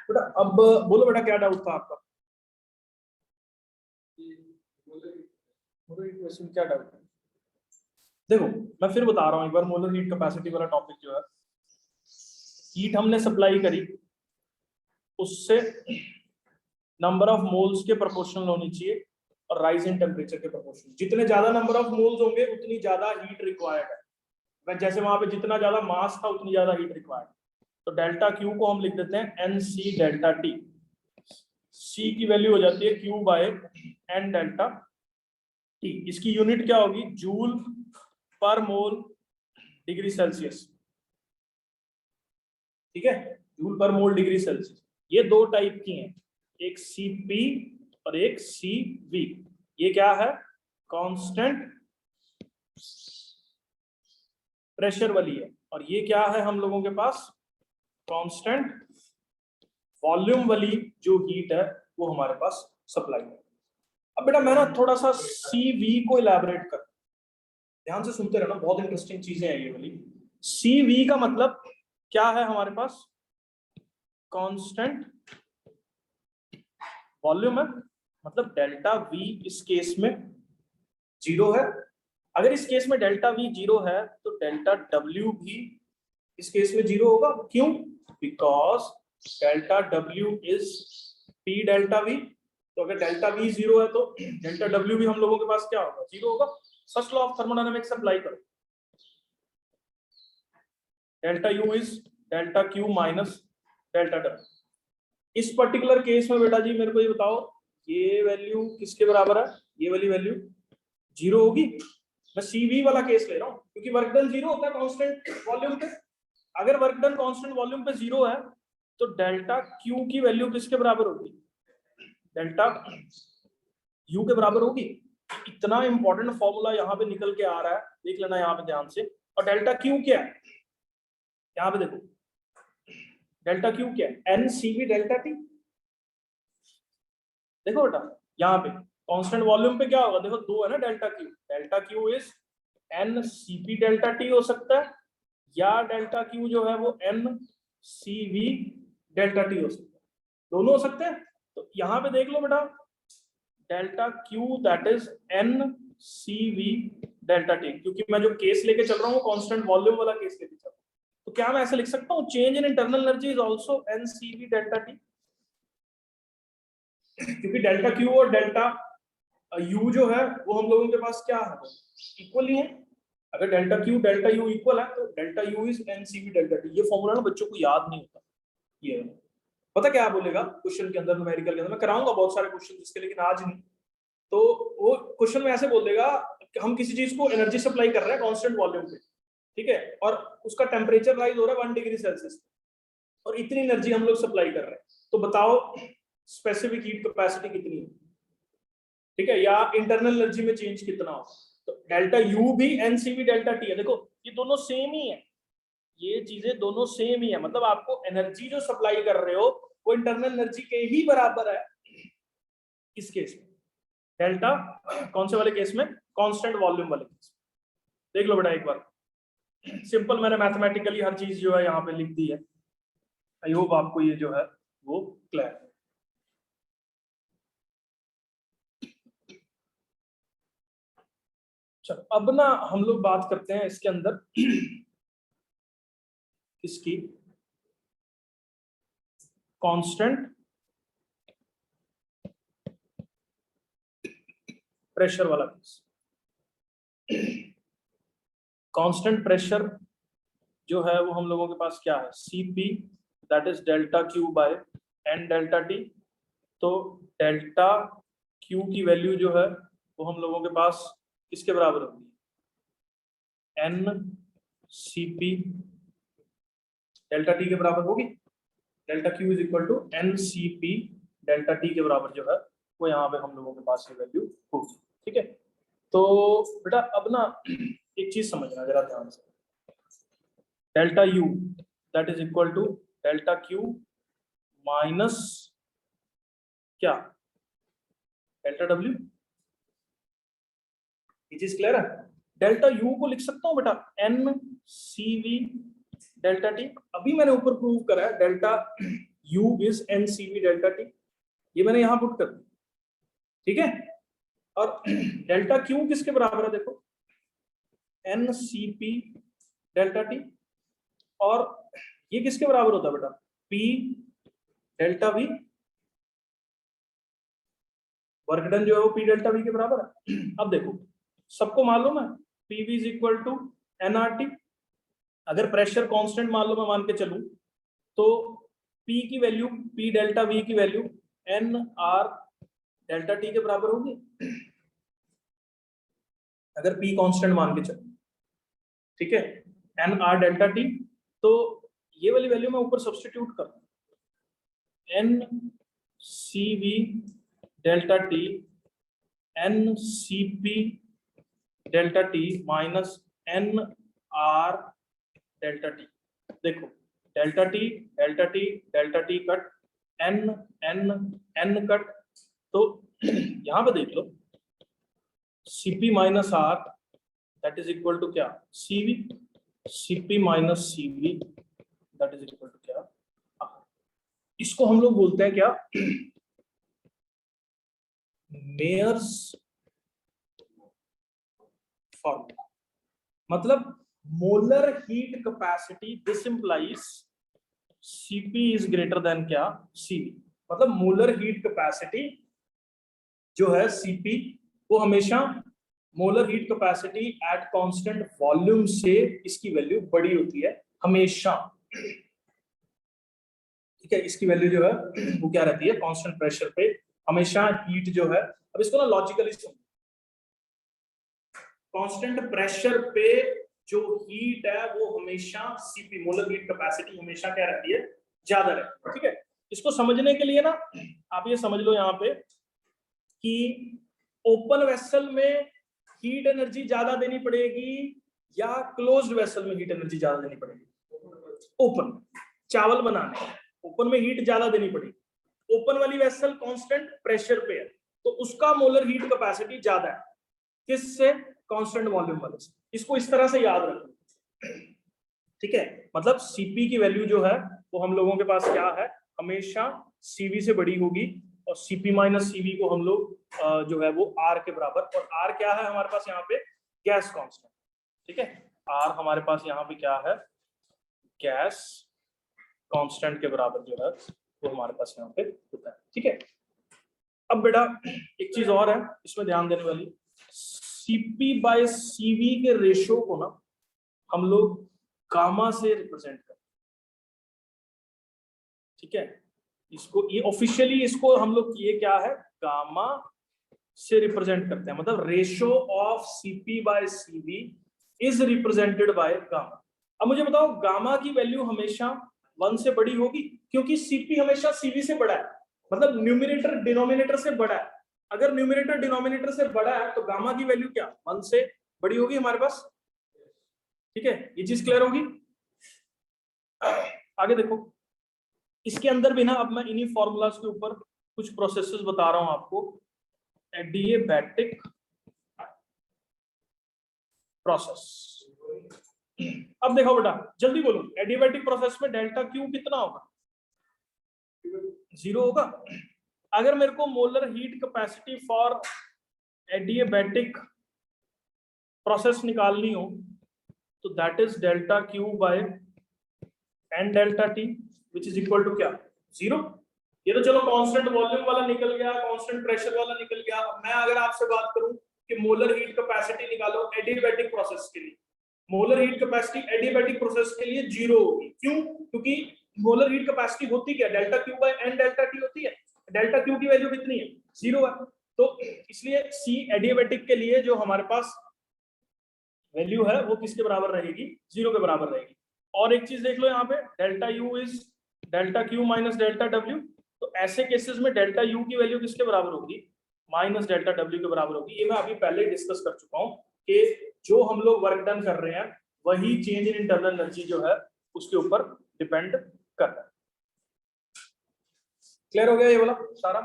बेटा अब बोलो बेटा क्या डाउट था आपका? क्या डाउट है? देखो मैं फिर बता रहा हूँ एक बार, मोलर हीट कैपेसिटी वाला टॉपिक जो है, हीट हमने सप्लाई करी, उससे नंबर ऑफ मोल्स के प्रोपोर्शनल होनी चाहिए और राइज इन टेम्परेचर के प्रोपोर्शनल। जितने ज्यादा नंबर ऑफ मोल्स होंगे उतनी ज्यादा हीट रिक्वायर्ड है। जैसे वहां पे जितना ज्यादा मास था उतनी ज्यादा हीट रिक्वायर्ड। तो डेल्टा क्यू को हम लिख देते हैं N C delta T. C की वैल्यू हो जाती है Q by N delta T. इसकी यूनिट क्या होगी? जूल पर मोल डिग्री सेल्सियस। ठीक है, जूल पर मोल डिग्री सेल्सियस। ये दो टाइप की हैं, एक सीपी और एक सीवी। ये क्या है? कांस्टेंट प्रेशर वाली है। और ये क्या है हम लोगों के पास? कांस्टेंट वॉल्यूम वाली जो हीट है वो हमारे पास सप्लाई है। अब बेटा मैं ना थोड़ा सा सीवी को इलैबोरेट कर, ध्यान से सुनते रहना, बहुत इंटरेस्टिंग चीजें हैं ये वाली। सीवी का मतलब क्या है हमारे पास? कांस्टेंट वॉल्यूम है, मतलब डेल्टा वी इस केस में जीरो है। अगर इस केस में डेल्टा वी जीरो है तो डेल्टा डब्ल्यू भी इस केस में जीरो होगा। क्यों? Because delta W is P delta we. तो अगर डेल्टा वी जीरो है तो डेल्टा डब्ल्यू भी हम लोगों के पास क्या होगा? जीरो होगा। First law of thermodynamics apply करो। Delta U is delta Q minus delta W. इस पर्टिकुलर केस में बेटा जी मेरे को ये बताओ, ये वैल्यू किसके बराबर है? ये वाली वैल्यू जीरो होगी। मैं सीवी वाला केस ले रहा हूँ क्योंकि वर्क डन जीरो होता है कांस्टेंट वॉल्यूम पे। अगर वर्क डन कांस्टेंट वॉल्यूम पे जीरो है तो डेल्टा क्यू की वैल्यू किसके बराबर होगी? डेल्टा यू के बराबर होगी। इतना इंपॉर्टेंट फॉर्मूला यहाँ पे निकल के आ रहा है, देख लेना यहाँ पे ध्यान से। और डेल्टा क्यू क्या है? यहाँ पे देखो, डेल्टा क्यू क्या है? N CV delta T. देखो बेटा यहाँ पे कांस्टेंट वॉल्यूम पे क्या होगा? देखो दो है ना delta Q. Delta Q is an CP delta T हो सकता है, या डेल्टा क्यू जो है वो एन सीवी डेल्टा टी हो सकता है। दोनों हो सकते हैं। तो यहाँ पे देख लो बेटा, delta Q that is an CV delta T. क्योंकि मैं जो केस लेके चल रहा हूँ कांस्टेंट वॉल्यूम वाला केस लेके चल रहा हूँ, तो क्या मैं ऐसे लिख सकता हूँ change in internal energy is also an CV delta T? क्योंकि डेल्टा क्यू और डेल्टा यू जो है वो हम लोगों के पास क्या है? इक्वल ही है। अगर delta Q delta U equal है तो delta U is an CV delta T. ये फॉर्मूला ना बच्चों को याद नहीं होता। ये पता क्या बोलेगा क्वेश्चन के अंदर, न्यूमेरिकल के अंदर मैं कराऊंगा बहुत सारे क्वेश्चन जिसके, लेकिन आज नहीं। तो वो क्वेश्चन में ऐसे बोल देगा कि हम किसी चीज को एनर्जी सप्लाई कर रहे हैं कांस्टेंट वॉल्यूम पे, ठीक है, और उसका टेम्परेचर राइज हो रहा है 1 डिग्री सेल्सियस और इतनी एनर्जी हम लोग सप्लाई कर रहे हैं। तो बताओ स्पेसिफिक हीट कैपेसिटी कितनी है? ठीक है, या इंटरनल एनर्जी में चेंज कितना हो? तो डेल्टा यू भी एनसीवी डेल्टा टी है। देखो ये दोनों सेम ही है, ये चीजें दोनों सेम ही है। मतलब आपको एनर्जी जो सप्लाई कर रहे हो वो इंटरनल एनर्जी के ही बराबर है इस केस में। डेल्टा कौन से वाले केस में? कांस्टेंट वॉल्यूम वाले केस में। देख लो बेटा एक बार, सिंपल मैंने मैथमेटिकली हर चीज जो है यहाँ पे लिख दी है। आई होप आपको ये जो है वो क्लियर है। चलो अब ना हम लोग बात करते हैं इसके अंदर इसकी कांस्टेंट प्रेशर वाला केस। कांस्टेंट प्रेशर जो है वो हम लोगों के पास क्या है? CP that is delta Q by N delta T. तो डेल्टा क्यू की वैल्यू जो है वो हम लोगों के पास किसके बराबर होगी? एन सीपी डेल्टा टी के बराबर होगी। Delta Q is equal to N C P delta T के बराबर जो है वो यहाँ पे हम लोगों के पास ये वैल्यू होगी। ठीक है, तो बेटा अब ना एक चीज समझना जरा ध्यान से। Delta U that is equal to delta Q minus क्या? Delta W. ये चीज क्लियर है? डेल्टा यू को लिख सकता हूँ बेटा N C V delta T. अभी मैंने ऊपर प्रूव करा है delta U is NCV delta T, ये मैंने यहां पुट कर दिया, ठीक है। और डेल्टा Q किसके बराबर है, देखो NCP डेल्टा टी, और ये किसके बराबर होता है बेटा, P delta V, work done जो है वो P डेल्टा V के बराबर है। अब देखो सबको मालूम है PV is equal to nRT, अगर प्रेशर कांस्टेंट मान लो, मैं मान के चलूं तो P की वैल्यू, P डेल्टा V की वैल्यू nR डेल्टा T के बराबर होगी, अगर P कांस्टेंट मान के चलो, ठीक है, nR डेल्टा T, तो ये वाली वैल्यू मैं ऊपर सब्स्टिट्यूट कर NCV delta T NCP delta T minus nR delta T। देखो delta T cut n cut, तो यहां पे देख लो Cp minus R that is equal to क्या, Cv, Cp minus Cv that is equal to क्या, R। इसको हम लोग बोलते हैं क्या, मेयर्स फॉर्मूला, मतलब molar heat capacity, this implies Cp is greater than क्या, Cv, मतलब मोलर हीट कैपेसिटी जो है Cp, वो हमेशा molar heat capacity at constant volume से इसकी वैल्यू बड़ी होती है हमेशा, ठीक है। इसकी वैल्यू जो है वो क्या रहती है, कांस्टेंट प्रेशर पे हमेशा हीट जो है, अब इसको ना लॉजिकली समझो, कांस्टेंट प्रेशर पे जो हीट है वो हमेशा Cp मोलर हीट कैपेसिटी हमेशा क्या रहती है, ज्यादा रहती है, ठीक है। इसको समझने के लिए ना आप ये समझ लो यहाँ पे कि ओपन वेसल में हीट एनर्जी ज्यादा देनी पड़ेगी या क्लोज्ड वेसल में हीट एनर्जी ज्यादा देनी पड़ेगी, ओपन चावल बनाने ओपन में हीट ज्यादा देनी पड़ेगी, ओपन वाली वेसल कांस्टेंट प्रेशर पे है तो उसका मोलर हीट कैपेसिटी ज्यादा है, किससे, कांस्टेंट वॉल्यूम वाले से। इसको इस तरह से याद रखो, ठीक है। मतलब Cp की वैल्यू जो है वो हम लोगों के पास क्या है, हमेशा Cv से बड़ी होगी, और Cp माइनस Cv को हम लोग जो है वो R के बराबर, और R क्या है हमारे पास यहाँ पे, गैस कांस्टेंट, ठीक है। R हमारे पास यहाँ पे क्या है, गैस कांस्टेंट के बराबर जो है वो हमारे पास यहाँ पे होता है, ठीक है। अब बेटा एक चीज और है इसमें ध्यान देने वाली, Cp बाय Cv के रेशियो को ना हम लोग गामा से रिप्रेजेंट करते हैं, ठीक है। इसको ये ऑफिशियली इसको हम लोग ये क्या है, गामा से रिप्रेजेंट करते हैं, मतलब ratio of Cp by Cv is represented by gamma. अब मुझे बताओ गामा की वैल्यू हमेशा 1 से बड़ी होगी, क्योंकि Cp हमेशा Cv से बड़ा है, मतलब न्यूमरेटर डिनोमिनेटर से बड़ा है, अगर न्यूमरेटर डिनोमिनेटर से बड़ा है तो गामा की वैल्यू क्या 1 से बड़ी होगी हमारे पास, ठीक है। ये चीज क्लियर होगी। आगे देखो इसके अंदर भी ना, अब मैं इन्हीं फॉर्मूलाज के ऊपर कुछ प्रोसेसेस बता रहा हूं आपको, एडिएबैटिक प्रोसेस। अब देखो बेटा जल्दी बोलो, एडिएबैटिक प्रोसेस में डेल्टा क्यू कितना होगा, 0 होगा। अगर मेरे को molar heat capacity for adiabatic process निकालनी हो तो that is delta Q by N delta T which is equal to क्या, 0। ये तो चलो कांस्टेंट वॉल्यूम वाला निकल गया, कांस्टेंट प्रेशर वाला निकल गया। मैं अगर आपसे बात करूं कि मोलर हीट कैपेसिटी निकालो एडिएबैटिक प्रोसेस के लिए, मोलर हीट कैपेसिटी एडिएबैटिक प्रोसेस के लिए 0 होगी, क्यों, क्योंकि मोलर हीट कैपेसिटी होती क्या, delta Q by N delta T होती है, डेल्टा क्यू की वैल्यू कितनी है, 0 है, तो इसलिए सी एडिएबैटिक के लिए जो हमारे पास वैल्यू है वो किसके बराबर रहेगी, 0 के बराबर रहेगी। और एक चीज देख लो यहाँ पे, delta U is delta Q minus delta W, तो ऐसे केसेस में डेल्टा यू की वैल्यू किसके बराबर होगी, माइनस डेल्टा डब्ल्यू के बराबर होगी। ये मैं अभी पहले डिस्कस कर चुका हूँ कि जो हम लोग वर्क डन कर रहे हैं वही चेंज इन इंटरनल एनर्जी जो है उसके ऊपर डिपेंड कर रहा है। क्लियर हो गया ये वाला सारा।